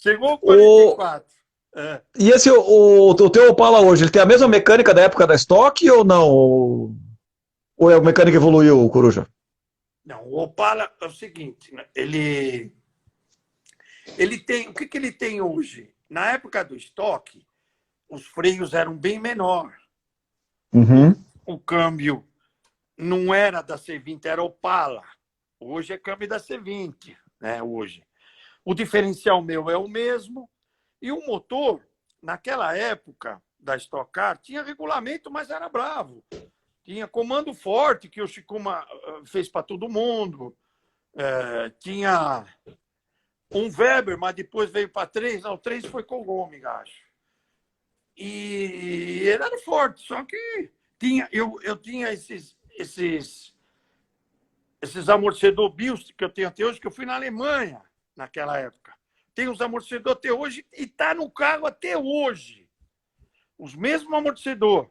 Chegou o O, 44. É. e esse, o teu Opala hoje, ele tem a mesma mecânica da época da Stock ou não? Ou a mecânica evoluiu, Coruja? Não, o Opala é o seguinte, né? Ele tem. O que, que ele tem hoje? Na época do estoque, os freios eram bem menor. O, Uhum. o câmbio não era da C20, era Opala. Hoje é câmbio da C20, né? Hoje. O diferencial meu é o mesmo. E o motor, naquela época da Stock Car, tinha regulamento, mas era bravo. Tinha comando forte, que o Shikuma fez para todo mundo. Tinha um Weber, mas depois veio para três. Não, três foi com o Gomes, acho. E ele era forte, só que eu tinha esses amortecedor Bilst que eu tenho até hoje, que eu fui na Alemanha naquela época. Tem os amortecedores até hoje e está no carro até hoje. Os mesmos amortecedor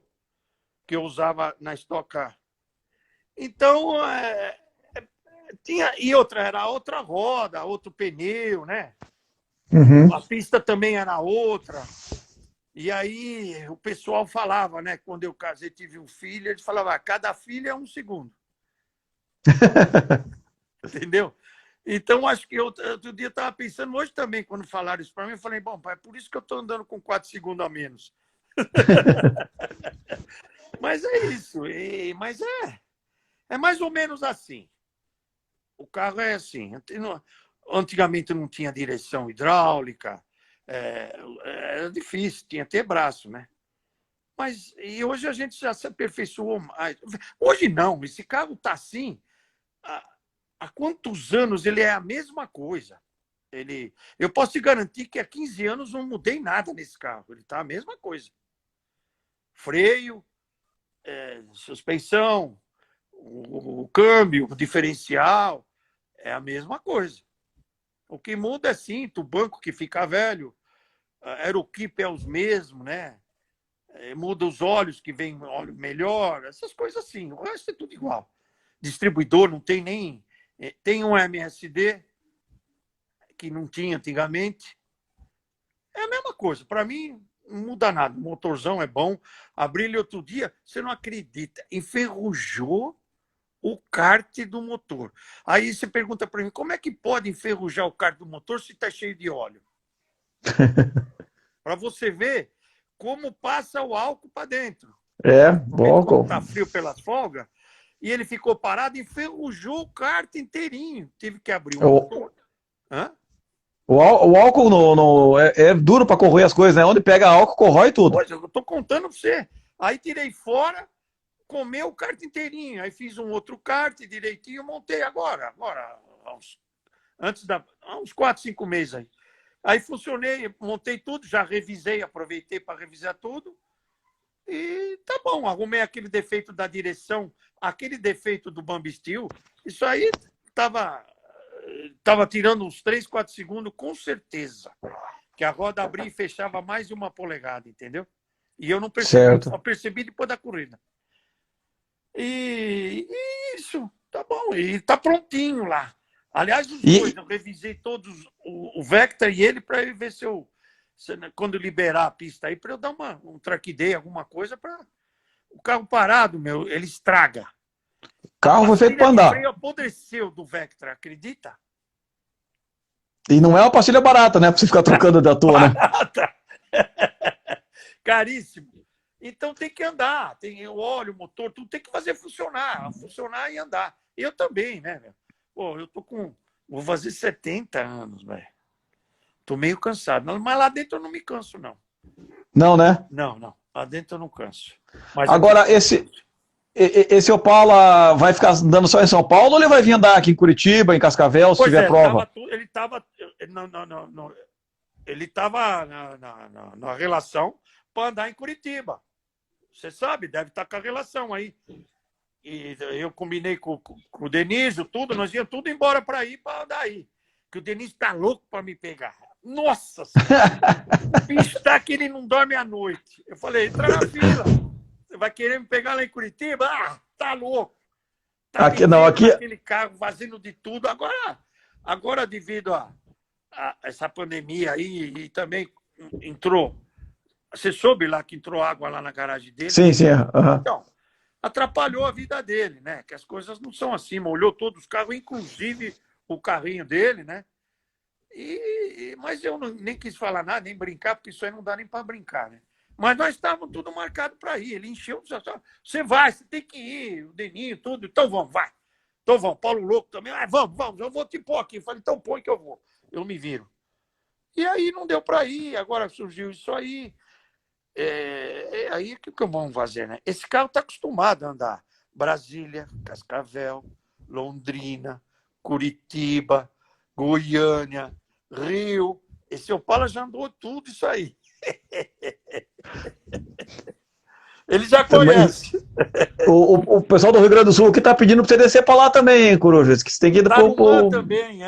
que eu usava na Stock Car. Então, tinha. E outra, era outra roda, outro pneu, né? Uhum. A pista também era outra. E aí o pessoal falava, né? Quando eu casei, tive um filho, eles falavam, cada filho é um segundo. Entendeu? Então, acho que outro dia estava pensando, hoje também, quando falaram isso para mim, eu falei, bom, pai, é por isso que eu estou andando com 4 segundos a menos. Mas é isso. Mas é mais ou menos assim. O carro é assim. Antigamente não tinha direção hidráulica, era difícil, tinha até braço, né? Mas e hoje a gente já se aperfeiçoou mais. Hoje não, esse carro está assim. Há, há quantos anos ele é a mesma coisa? Eu posso te garantir que há 15 anos não mudei nada nesse carro. Ele está a mesma coisa. Freio, suspensão, o câmbio, o diferencial, é a mesma coisa. O que muda é cinto, o banco que fica velho, aeroquipe é os mesmos, né? Muda os óleos que vem óleo melhor, essas coisas assim. O resto é tudo igual. Distribuidor não tem nem. Tem um MSD que não tinha antigamente. É a mesma coisa. Para mim, não muda nada. O motorzão é bom. Abri ele outro dia, você não acredita, enferrujou o kart do motor. Aí você pergunta para mim, como é que pode enferrujar o kart do motor se está cheio de óleo? Para você ver como passa o álcool para dentro. É, Principalmente quando bom. está frio pelas folgas. E ele ficou parado, enferrujou o kart inteirinho. Tive que abrir o O, motor. Hã? o álcool é duro para corroer as coisas, né? Onde pega álcool, corrói tudo. Pois, eu estou contando para você. Aí tirei fora, comeu o kart inteirinho. Aí fiz um outro kart direitinho, montei agora, há uns 4, 5 meses aí. Aí funcionei, montei tudo, já revisei, aproveitei para revisar tudo. E tá bom, arrumei aquele defeito da direção, aquele defeito do Bambistil. Isso aí tava tirando uns 3, 4 segundos, com certeza. Que a roda abria e fechava mais de 1 polegada, entendeu? E eu não percebi, Certo. só percebi depois da corrida. E isso, tá bom. E tá prontinho lá. Aliás, os dois, E, eu revisei todos, o Vectra e ele, para ver quando liberar a pista aí, para eu dar um track day, alguma coisa, para o carro parado, meu, ele estraga. A carro foi feito pastilha para de freio andar. apodreceu do Vectra, acredita? E não é uma pastilha barata, né? Pra você ficar trocando da tua, né? Barata! Caríssimo. Então tem que andar, tem o óleo, o motor, tudo tem que fazer funcionar e andar. Eu também, né, meu? Pô, eu tô com. Vou fazer 70 anos, velho. Tô meio cansado. Mas lá dentro eu não me canso, não. Não, né? Não, não. Lá dentro eu não canso. Mas aqui Agora, fora eu canso. esse Opala vai ficar andando só em São Paulo ou ele vai vir andar aqui em Curitiba, em Cascavel, se Pois tiver é, prova? ele tava. Não, não, não, não. Ele tava na relação para andar em Curitiba. Você sabe, deve estar com a relação aí. E eu combinei com o Denísio, tudo, nós íamos tudo embora para ir para andar aí. Que o Denísio tá louco para me pegar. Nossa Senhora! O bicho tá que ele não dorme à noite. Eu falei, entra na fila. Você vai querer me pegar lá em Curitiba? Ah, tá louco. Tá me Aqui não, vendo aqui. naquele carro, fazendo de tudo. Agora devido essa pandemia aí e também entrou. Você soube lá que entrou água lá na garagem dele? Sim, sim. Aham. Então, atrapalhou a vida dele, né? Que as coisas não são assim, molhou todos os carros, inclusive o carrinho dele, né? Mas eu nem quis falar nada, nem brincar, porque isso aí não dá nem para brincar, né? Mas nós estávamos tudo marcado para ir. Ele encheu, você vai, você tem que ir, o Deninho, tudo. Então vamos, vai. Então vamos, Paulo Louco também. Vamos, eu vou te pôr aqui. Eu falei, então põe que eu vou. Eu me viro. E aí não deu para ir, agora surgiu isso aí. Aí o que vamos fazer, né? Esse carro está acostumado a andar Brasília, Cascavel, Londrina, Curitiba, Goiânia, Rio. Esse Opala já andou tudo isso aí. Ele já conhece. O pessoal do Rio Grande do Sul que tá pedindo pra você descer pra lá também, hein, Coruja? Que você tem que ir Tarumã também,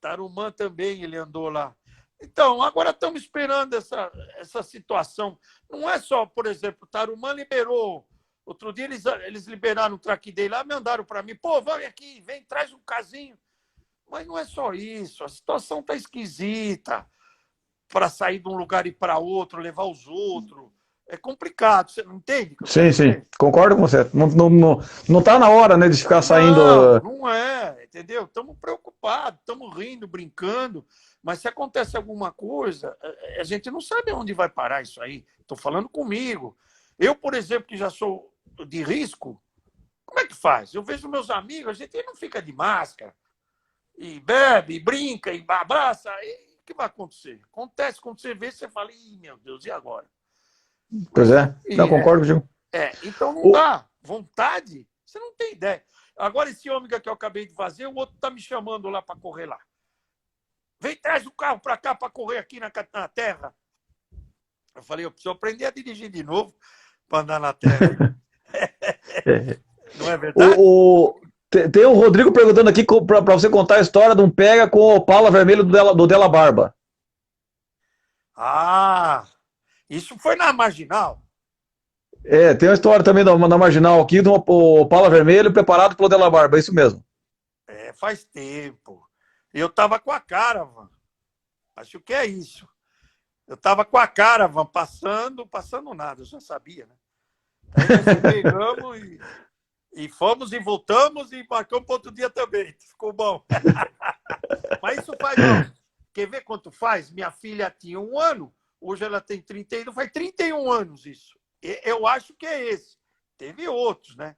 Tarumã também ele andou lá. Então, agora estamos esperando essa situação. Não é só, por exemplo, Tarumã liberou. Outro dia eles liberaram o track day lá, mandaram para mim, pô, vai aqui, vem, traz um casinho. Mas não é só isso, a situação está esquisita para sair de um lugar e ir para outro, levar os outros. É complicado, você não entende? Sim, sim, concordo com você. Não tá na hora, né, de ficar saindo. Não é, entendeu? Estamos preocupados, estamos rindo, brincando, mas se acontece alguma coisa, a gente não sabe onde vai parar isso aí. Estou falando comigo. Eu, por exemplo, que já sou de risco, como é que faz? Eu vejo meus amigos, a gente não fica de máscara, e bebe, e brinca, e abraça, e o que vai acontecer? Acontece quando você vê, você fala, ih, meu Deus, e agora? Pois é, não, concordo contigo. Então não dá. Vontade, você não tem ideia. Agora, esse ômega que eu acabei de fazer, o outro está me chamando lá para correr lá. Vem, traz o carro para cá para correr aqui na terra. Eu falei, eu preciso aprender a dirigir de novo para andar na terra. Não é verdade? Tem o Rodrigo perguntando aqui para você contar a história de um pega com o Opala vermelho do Della Barba. Isso foi na Marginal. Tem uma história também na Marginal aqui do Opala vermelho preparado pelo Della Barba, é isso mesmo. Faz tempo. Eu estava com a Caravan. Acho que é isso. Eu estava com a Caravan passando nada, eu já sabia, né? Aí nós pegamos e fomos e voltamos e marcamos para outro dia também. Ficou bom. Mas isso faz não. Quer ver quanto faz? Minha filha tinha 1 ano, hoje ela tem 31, faz 31 anos isso. Eu acho que é esse. Teve outros, né?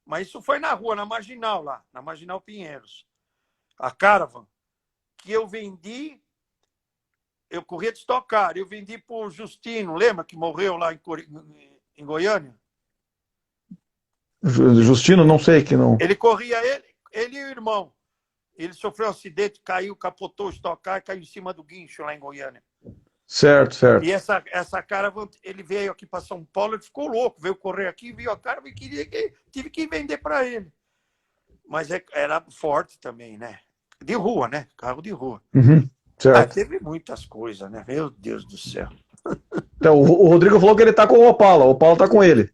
Mas isso foi na rua, na Marginal lá, na Marginal Pinheiros. A Caravan, que eu vendi, eu corria de Stock Car, eu vendi para o Justino, lembra que morreu lá em Goiânia? Justino, não sei que não. Ele corria, ele e o irmão. Ele sofreu um acidente, caiu, capotou o Stock Car, caiu em cima do guincho lá em Goiânia. Certo. E essa cara, ele veio aqui para São Paulo, ele ficou louco, veio correr aqui, viu a cara e tive que vender para ele. Mas era forte também, né? De rua, né? Carro de rua. Uhum, certo. Teve muitas coisas, né? Meu Deus do céu. Então, o Rodrigo falou que ele tá com o Opala tá com ele.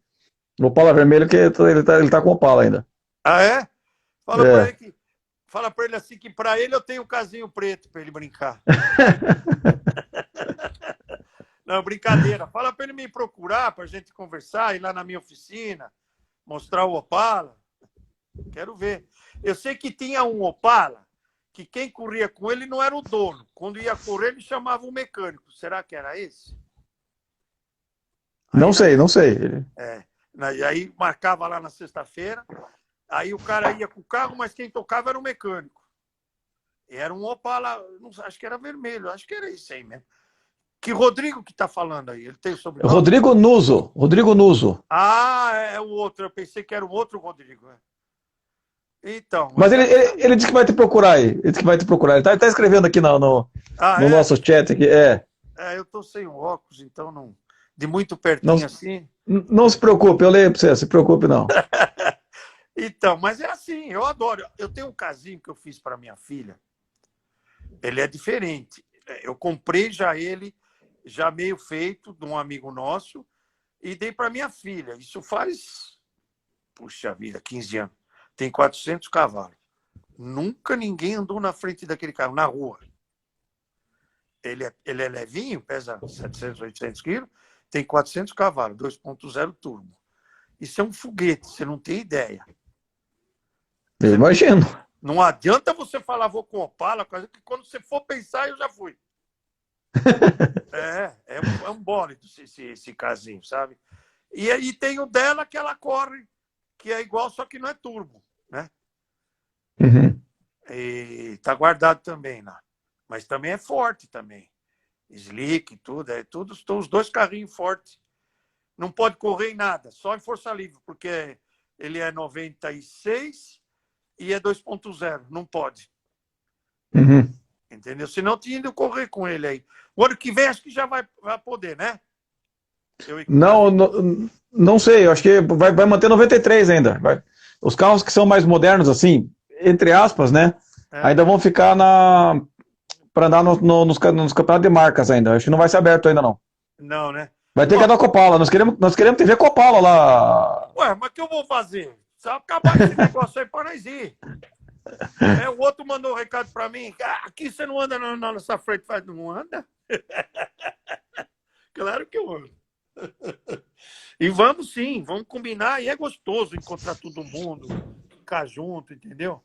O Opala vermelho, que ele tá com o Opala ainda. Ah, é? Fala pra ele assim que pra ele eu tenho um casinho preto pra ele brincar. Não, brincadeira. Fala pra ele me procurar pra gente conversar, ir lá na minha oficina, mostrar o Opala. Quero ver. Eu sei que tinha um Opala que quem corria com ele não era o dono. Quando ia correr, ele chamava um mecânico. Será que era esse? Não sei. E aí marcava lá na sexta-feira, aí o cara ia com o carro, mas quem tocava era o mecânico. Era um Opala, não, acho que era vermelho, acho que era isso aí mesmo. Que Rodrigo que tá falando aí? Ele tem o sobrenome? Rodrigo Nuso. É o outro, eu pensei que era o outro Rodrigo. Então. Mas ele disse que vai te procurar aí. Ele disse que vai te procurar. Ele tá escrevendo aqui no nosso chat aqui. Eu tô sem óculos, então não. De muito pertinho assim. Não se preocupe, eu leio para você, se preocupe não. Então, mas é assim, eu adoro. Eu tenho um casinho que eu fiz para minha filha. Ele é diferente. Eu comprei ele já meio feito de um amigo nosso e dei para minha filha. Isso faz, puxa vida, 15 anos. Tem 400 cavalos. Nunca ninguém andou na frente daquele carro, na rua. Ele é levinho, pesa 700, 800 quilos, tem 400 cavalos, 2.0 turbo. Isso é um foguete, você não tem ideia. Eu imagino. Não adianta você falar, vou com Opala, que quando você for pensar, eu já fui. É um bólido esse casinho, sabe? E aí tem o dela que ela corre, que é igual, só que não é turbo, né? Uhum. E tá guardado também lá. Mas também é forte também. Slick, tudo, estão os dois carrinhos fortes. Não pode correr em nada, só em força livre, porque ele é 96 e é 2.0, não pode. Uhum. Entendeu? Senão tinha ido correr com ele aí. O ano que vem acho que já vai poder, né? Não, não, não sei, eu acho que vai manter 93 ainda. Os carros que são mais modernos, assim, entre aspas, né? Ainda vão ficar para andar nos campeonatos de marcas ainda. Acho que não vai ser aberto ainda, não. Não, né? Vai ter que andar Copala. Nós queremos TV Copala lá. Ué, mas o que eu vou fazer? Só acabar com esse negócio aí para nós ir. O outro mandou um recado para mim. Aqui você não anda na nossa frente. Faz, não anda? Claro que eu ando. E vamos sim, vamos combinar. E é gostoso encontrar todo mundo, ficar junto, entendeu?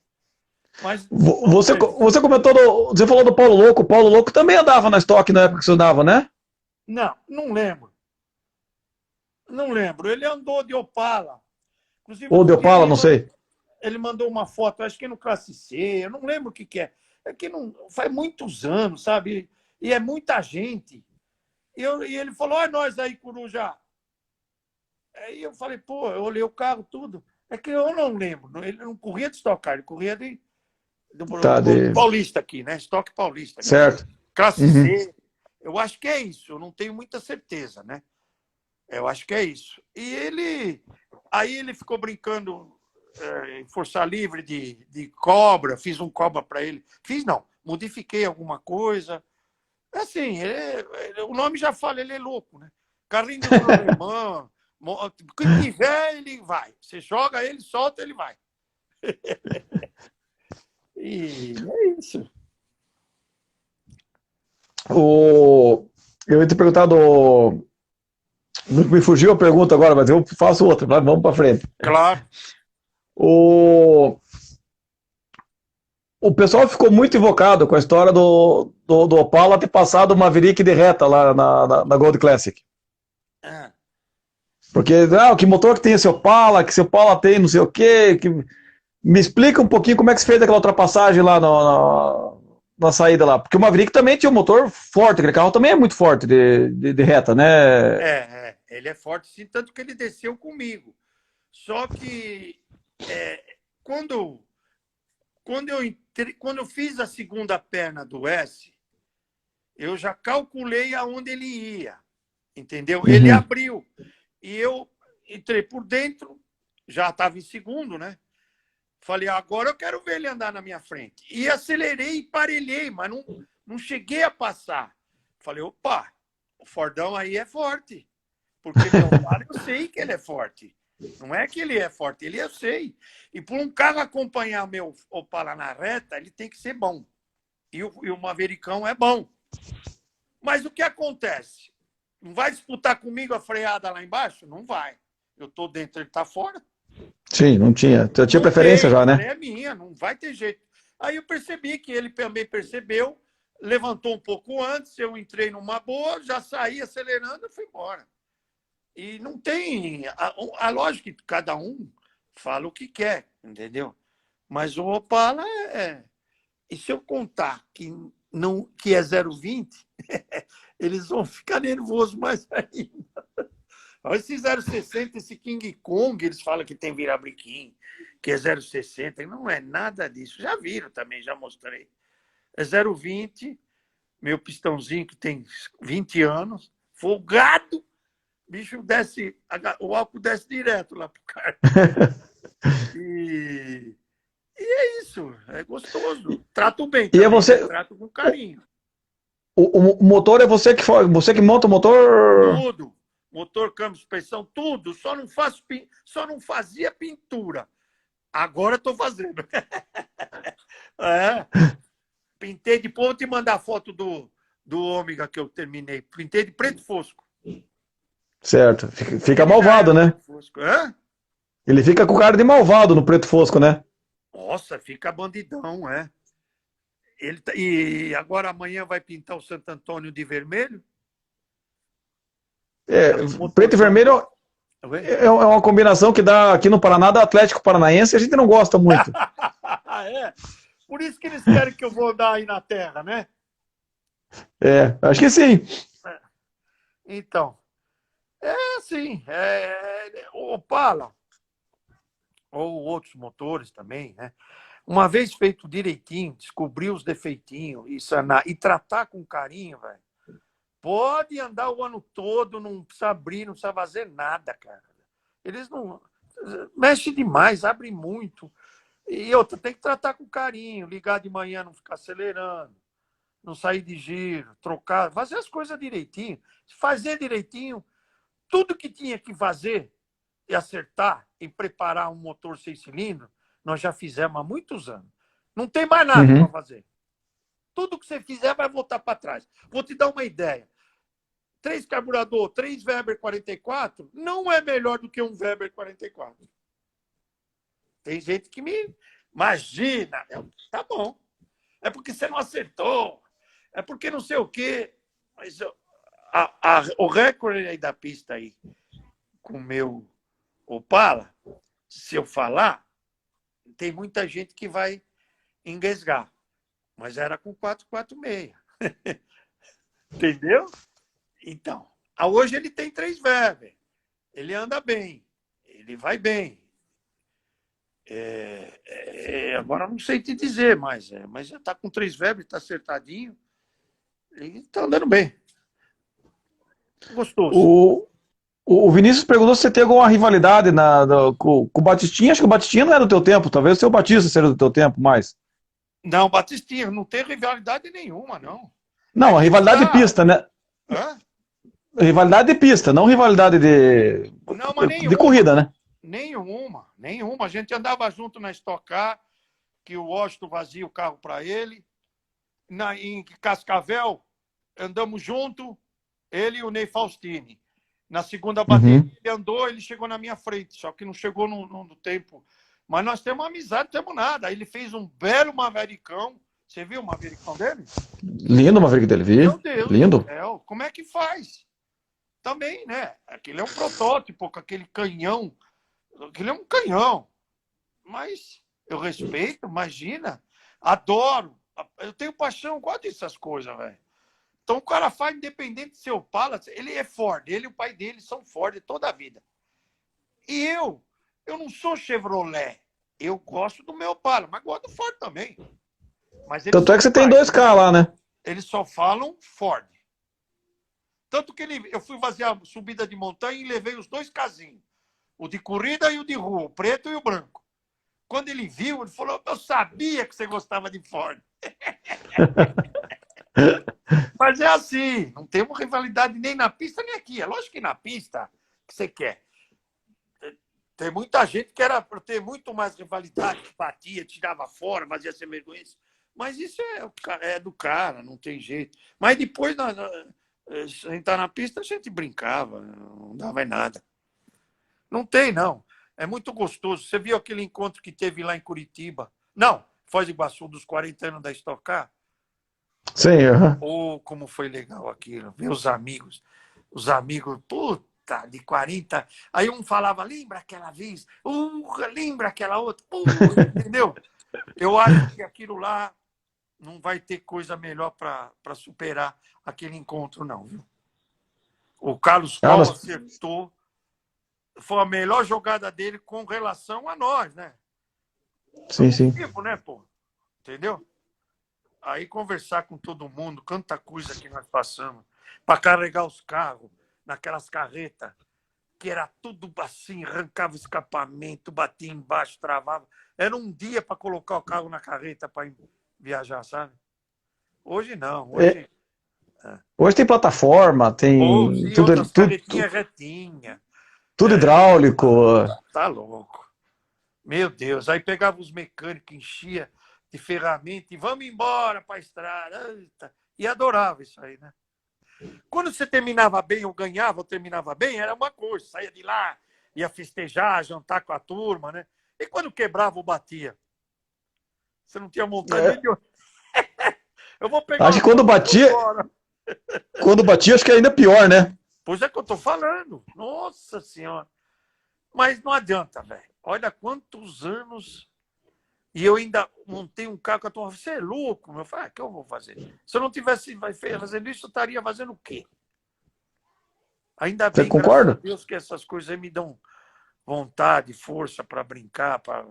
Mas Você comentou, você falou do Paulo Louco. O Paulo Louco também andava na estoque na época que você andava, né? não lembro. Não lembro. Ele andou de Opala. Inclusive, Ou de Opala, não sei. ele mandou uma foto, acho que no Classe C, eu não lembro o que é. É que não, faz muitos anos, sabe? E é muita gente. E ele falou, olha nós aí, Coruja. Aí eu falei, pô, eu olhei o carro, tudo. É que eu não lembro. Ele não corria de Stock Car, ele corria do Paulista aqui, né? Estoque Paulista. Certo. Classe C. Eu acho que é isso. Eu não tenho muita certeza, né? Eu acho que é isso. Aí ele ficou brincando em força livre de cobra, fiz um cobra para ele. Fiz não, modifiquei alguma coisa. Assim, o nome já fala, ele é louco, né? Carrinho do alemão, o que tiver, ele vai. Você joga ele, solta, ele vai. E é isso. Eu ia te perguntar do. Me fugiu a pergunta agora, mas eu faço outra. Vamos para frente. Claro. O pessoal ficou muito invocado com a história do Opala ter passado o Maverick de reta lá na Gold Classic. Porque, que motor que tem esse Opala, que esse Opala tem não sei o quê. Me explica um pouquinho como é que se fez aquela ultrapassagem lá na saída lá. Porque o Maverick também tinha um motor forte, aquele carro também é muito forte de reta, né? Ele é forte sim, tanto que ele desceu comigo. Só que quando eu fiz a segunda perna do S, eu já calculei aonde ele ia, entendeu? Ele abriu e eu entrei por dentro, já estava em segundo, né? Falei, agora eu quero ver ele andar na minha frente. E acelerei e parelhei, mas não cheguei a passar. Falei, opa, o Fordão aí é forte. Porque meu Opala, eu sei que ele é forte. Não é que ele é forte, ele eu sei. E por um carro acompanhar meu Opala na reta, ele tem que ser bom. E o Mavericão é bom. Mas o que acontece? Não vai disputar comigo a freada lá embaixo? Não vai. Eu estou dentro, ele está fora. Sim, não tinha. Eu tinha preferência já, né? É minha, não vai ter jeito. Aí eu percebi que ele também percebeu, levantou um pouco antes, eu entrei numa boa, já saí acelerando e fui embora. E não tem... A lógica que cada um fala o que quer, entendeu? Mas o Opala E se eu contar que é 0,20, eles vão ficar nervosos mais ainda. Esse 0,60, esse King Kong, eles falam que tem virabrequim, que é 0,60. Não é nada disso. Já viram também, já mostrei. É 0,20, meu pistãozinho que tem 20 anos, folgado, bicho desce, o álcool desce direto lá pro cara. E é isso, é gostoso. Trato bem também, trato com carinho. O motor é você que monta o motor? Tudo. Motor, câmbio, suspensão, tudo. Só não fazia pintura. Agora estou fazendo. Pintei, depois vou te mandar foto do ômega que eu terminei. Pintei de preto fosco. Certo. Fica malvado, né? Fosco. Hã? Ele fica com cara de malvado no preto fosco, né? Nossa, fica bandidão, é. E agora amanhã vai pintar o Santo Antônio de vermelho? É, preto e vermelho é uma combinação que dá aqui no Paraná, da Atlético Paranaense, e a gente não gosta muito. É. Por isso que eles querem que eu vou andar aí na terra, né? É, acho que sim. Então, é assim, o Opala, ou outros motores também, né? Uma vez feito direitinho, descobrir os defeitinhos e sanar, e tratar com carinho, velho, pode andar o ano todo, não precisa abrir, não precisa fazer nada, cara. Eles não... Mexe demais, abre muito. E outra, tem que tratar com carinho, ligar de manhã, não ficar acelerando, não sair de giro, trocar, fazer as coisas direitinho. Fazer direitinho, tudo que tinha que fazer e acertar em preparar um motor 6 cilindros, nós já fizemos há muitos anos. Não tem mais nada para fazer. Tudo que você fizer vai voltar para trás. Vou te dar uma ideia. 3 carburador, 3 Weber 44, não é melhor do que um Weber 44. Tem gente que me imagina. Tá bom. É porque você não acertou. É porque não sei o quê. Mas o recorde aí da pista aí, com o meu Opala, se eu falar, tem muita gente que vai engasgar. Mas era com 446. Entendeu? Então, hoje ele tem 3 Weber. Ele anda bem. Ele vai bem. Agora não sei te dizer, mas já está com 3 Weber, está acertadinho. E está andando bem. Gostoso. O Vinícius perguntou se você tem alguma rivalidade com o Batistinha. Acho que o Batistinha não é do teu tempo. Talvez o seu Batista seja do teu tempo mais. Não, Batistinha, não tem rivalidade nenhuma, não. Não, a rivalidade de pista, né? Hã? Rivalidade de pista, não rivalidade Não, mas de corrida, né? Nenhuma. A gente andava junto na Stock Car, que o Washington vazia o carro para ele. Em Cascavel, andamos junto, ele e o Ney Faustini. Na segunda bateria, ele chegou na minha frente, só que não chegou no tempo. Mas nós temos uma amizade, não temos nada. Aí ele fez um belo Mavericão. Você viu o Mavericão dele? Lindo o Maverick dele, vi. Meu Deus lindo. do céu, como é que faz? Também, né? Aquele é um protótipo, com aquele canhão. Aquele é um canhão. Mas eu respeito, imagina. Adoro. Eu tenho paixão, gosto dessas coisas, velho. Então o cara faz independente de ser Opala. Ele é Ford, ele e o pai dele são Ford toda a vida. E eu não sou Chevrolet. Eu gosto do meu Opala, mas gosto do Ford também. Mas Tanto é que você tem 2K lá, né? Eles só falam Ford. Tanto que eu fui fazer a subida de montanha e levei os 2 casinhos. O de corrida e o de rua, o preto e o branco. Quando ele viu, ele falou, eu sabia que você gostava de Ford. Mas é assim, não temos rivalidade nem na pista nem aqui. É lógico que na pista que você quer. Tem muita gente que era para ter muito mais rivalidade, batia, tirava fora, fazia sem vergonha. Mas isso é do cara, não tem jeito. Mas depois, a gente tá na pista, a gente brincava, não dava em nada. Não tem, não. É muito gostoso. Você viu aquele encontro que teve lá em Curitiba? Não, Foz do Iguaçu, dos 40 anos da Stock Car? Sim, Como foi legal aquilo. Ver os amigos, puta, de 40. Aí um falava, lembra aquela vez? Lembra aquela outra? Entendeu? Eu acho que aquilo lá não vai ter coisa melhor para superar aquele encontro, não, viu? O Carlos Coll acertou. Foi a melhor jogada dele com relação a nós, né? Sim. Tipo, né, pô? Entendeu? Aí conversar com todo mundo, quanta coisa que nós passamos para carregar os carros naquelas carretas, que era tudo assim, arrancava o escapamento, batia embaixo, travava. Era um dia para colocar o carro na carreta para viajar, sabe? Hoje não. Hoje tem plataforma, tem tudo retinha. Tudo hidráulico. Tá louco. Meu Deus. Aí pegava os mecânicos, enchia de ferramenta e vamos embora para a estrada. Eita, E adorava isso aí, né? Quando você terminava bem, ou ganhava, ou terminava bem, era uma coisa. Saía de lá, ia festejar, jantar com a turma, né? E quando quebrava ou batia? Você não tinha vontade nem de... Eu vou pegar Acho uma que quando bola e vou batia, embora. acho que é ainda pior, né? Pois é que eu tô falando. Nossa Senhora. Mas não adianta, velho. Olha quantos anos... E eu ainda montei um carro que a turma falou, você é louco? Eu falei, o que eu vou fazer? Se eu não tivesse fazendo isso, eu estaria fazendo o quê? Ainda Você bem, graças a concorda? Deus, que essas coisas aí me dão vontade, força para brincar, para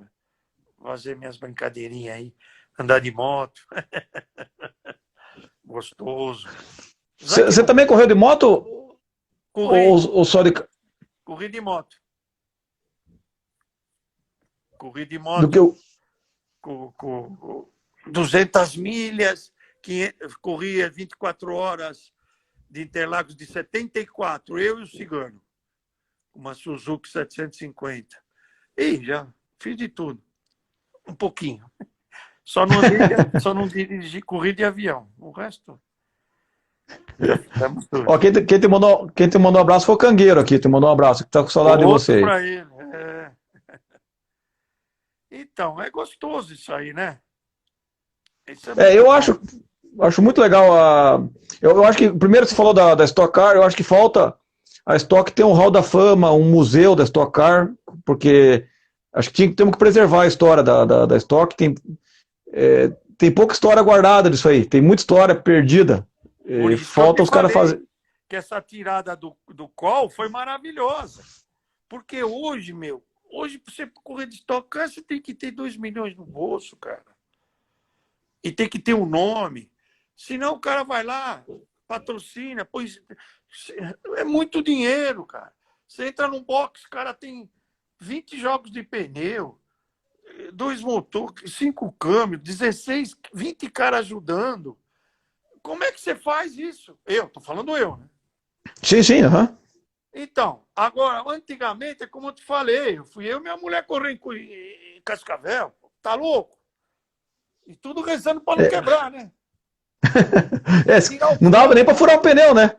fazer minhas brincadeirinhas aí, andar de moto. Gostoso. Você também correu de moto Corri, ou só de... corri de moto. Corri de do que moto eu... com 200 milhas, corria 24 horas de Interlagos de 74, eu e o Cigano. Uma Suzuki 750. E já fiz de tudo. Um pouquinho. Só não dirigi, corri de avião. O resto, já fizemos tudo. Ó, quem te mandou um abraço foi o Cangueiro aqui, te mandou um abraço, que tá com saudade de Outro você. para ele. É. Então, é gostoso isso aí, né? Isso é Eu muito acho muito legal eu acho que, primeiro você falou da Stock Car, eu acho que falta a Stock ter um hall da fama, um museu da Stock Car, porque acho que temos que preservar a história da Stock, tem pouca história guardada disso aí, tem muita história perdida, Por isso que eu falta te os caras falei fazer... que essa tirada do call foi maravilhosa. Porque hoje, hoje para você correr de Stock Car, você tem que ter 2 milhões no bolso, cara. E tem que ter um nome. Senão o cara vai lá, patrocina, pois é muito dinheiro, cara. Você entra num box, o cara tem 20 jogos de pneu, 2 motores, 5 câmbios, 16, 20 caras ajudando. Como é que você faz isso? Tô falando eu, né? Sim, aham. Então, agora, antigamente, é como eu te falei, fui eu e minha mulher correndo em Cascavel. Tá louco? E tudo rezando para não quebrar, né? Não dava nem para furar o pneu, né?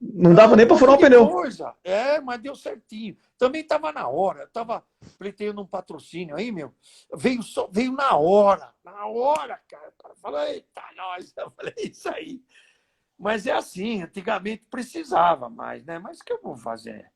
Não dava nem Um para monte furar o de pneu. coisa. Mas deu certinho. Também estava na hora. Eu estava pleiteando um patrocínio aí, meu. Veio na hora. Na hora, cara. Falei, eita, nós. Eu falei, isso aí. Mas é assim, antigamente precisava mais, né? Mas o que eu vou fazer?